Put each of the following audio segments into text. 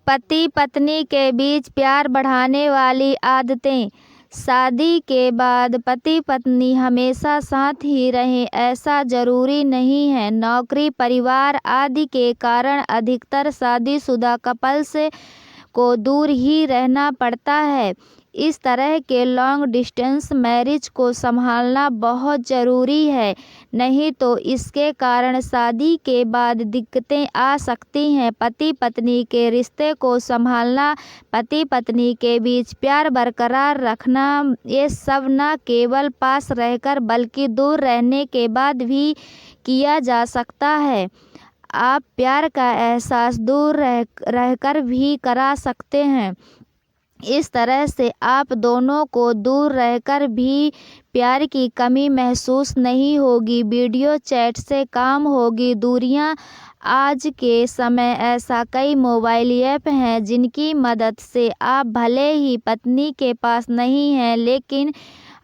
पति पत्नी के बीच प्यार बढ़ाने वाली आदतें। शादी के बाद पति पत्नी हमेशा साथ ही रहें ऐसा जरूरी नहीं है। नौकरी, परिवार आदि के कारण अधिकतर शादीशुदा कपल्स को दूर ही रहना पड़ता है। इस तरह के लॉन्ग डिस्टेंस मैरिज को संभालना बहुत ज़रूरी है, नहीं तो इसके कारण शादी के बाद दिक्कतें आ सकती हैं। पति पत्नी के रिश्ते को संभालना, पति पत्नी के बीच प्यार बरकरार रखना, ये सब न केवल पास रहकर बल्कि दूर रहने के बाद भी किया जा सकता है। आप प्यार का एहसास दूर रहकर भी करा सकते हैं। इस तरह से आप दोनों को दूर रहकर भी प्यार की कमी महसूस नहीं होगी। वीडियो चैट से काम होगी दूरियां। आज के समय ऐसा कई मोबाइल ऐप हैं जिनकी मदद से आप भले ही पत्नी के पास नहीं हैं, लेकिन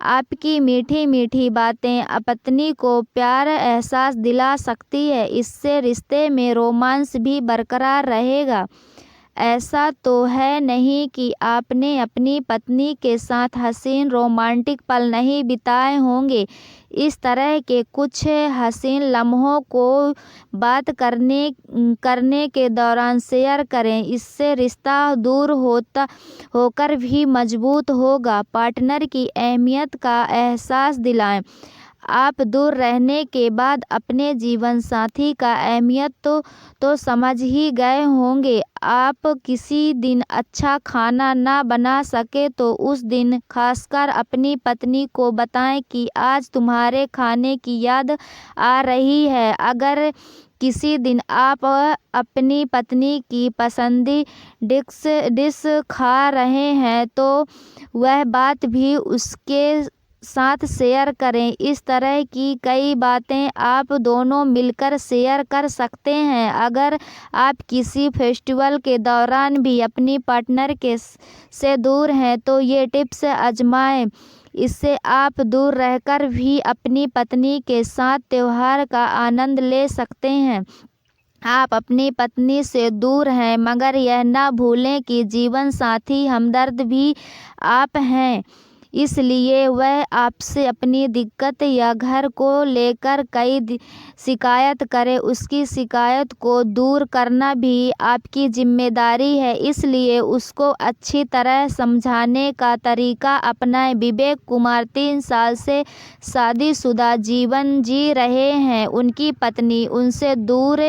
आपकी मीठी मीठी बातें पत्नी को प्यार एहसास दिला सकती है। इससे रिश्ते में रोमांस भी बरकरार रहेगा। ऐसा तो है नहीं कि आपने अपनी पत्नी के साथ हसीन रोमांटिक पल नहीं बिताए होंगे। इस तरह के कुछ हसीन लम्हों को बात करने के दौरान शेयर करें। इससे रिश्ता दूर होकर भी मजबूत होगा। पार्टनर की अहमियत का एहसास दिलाएं। आप दूर रहने के बाद अपने जीवन साथी का अहमियत तो समझ ही गए होंगे। आप किसी दिन अच्छा खाना ना बना सके तो उस दिन खासकर अपनी पत्नी को बताएं कि आज तुम्हारे खाने की याद आ रही है। अगर किसी दिन आप अपनी पत्नी की पसंदीदा डिश खा रहे हैं तो वह बात भी उसके साथ शेयर करें। इस तरह की कई बातें आप दोनों मिलकर शेयर कर सकते हैं। अगर आप किसी फेस्टिवल के दौरान भी अपनी पार्टनर से दूर हैं तो ये टिप्स आजमाएं। इससे आप दूर रहकर भी अपनी पत्नी के साथ त्योहार का आनंद ले सकते हैं। आप अपनी पत्नी से दूर हैं, मगर यह ना भूलें कि जीवन साथी हमदर्द भी आप हैं। इसलिए वह आपसे अपनी दिक्कत या घर को लेकर कई शिकायत करे, उसकी शिकायत को दूर करना भी आपकी जिम्मेदारी है। इसलिए उसको अच्छी तरह समझाने का तरीका अपनाएं। विवेक कुमार 3 साल से शादीशुदा जीवन जी रहे हैं। उनकी पत्नी उनसे दूर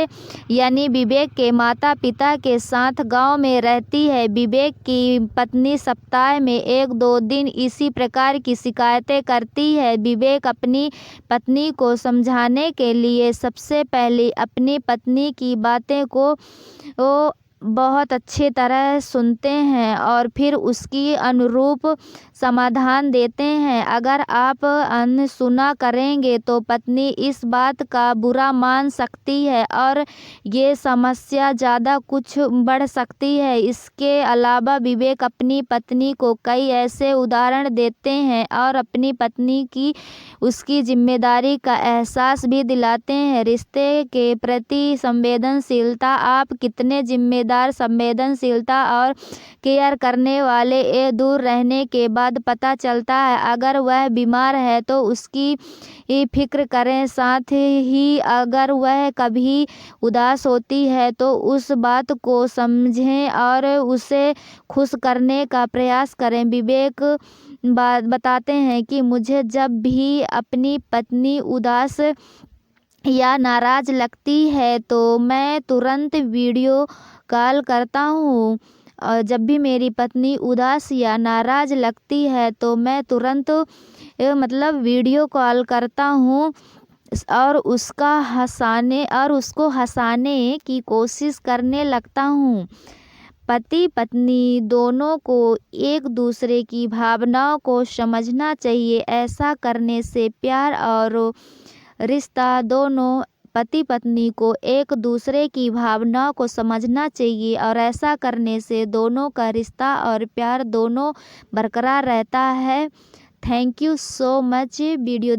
यानी विवेक के माता पिता के साथ गांव में रहती है। विवेक की पत्नी सप्ताह में 1-2 दिन इसी प्रकार की शिकायतें करती है। विवेक अपनी पत्नी को समझाने के लिए सबसे पहले अपनी पत्नी की बातें को बहुत अच्छी तरह सुनते हैं और फिर उसकी अनुरूप समाधान देते हैं। अगर आप अनसुना करेंगे तो पत्नी इस बात का बुरा मान सकती है और ये समस्या ज़्यादा कुछ बढ़ सकती है। इसके अलावा विवेक अपनी पत्नी को कई ऐसे उदाहरण देते हैं और अपनी पत्नी की उसकी जिम्मेदारी का एहसास भी दिलाते हैं। रिश्ते के प्रति संवेदनशीलता। आप कितने जिम्मेदार, संवेदनशीलता और केयर करने वाले ये दूर रहने के बाद पता चलता है। अगर वह बीमार है तो उसकी फिक्र करें। साथ ही अगर वह कभी उदास होती है तो उस बात को समझें और उसे खुश करने का प्रयास करें। विवेक बताते हैं कि मुझे जब भी अपनी पत्नी उदास या नाराज़ लगती है तो मैं तुरंत वीडियो कॉल करता हूँ। जब भी मेरी पत्नी उदास या नाराज़ लगती है तो मैं तुरंत वीडियो कॉल करता हूँ और उसको हंसाने की कोशिश करने लगता हूँ। पति पत्नी दोनों को एक दूसरे की भावनाओं को समझना चाहिए। ऐसा करने से प्यार और रिश्ता दोनों पति पत्नी को एक दूसरे की भावनाओं को समझना चाहिए और ऐसा करने से दोनों का रिश्ता और प्यार दोनों बरकरार रहता है। Thank you so much video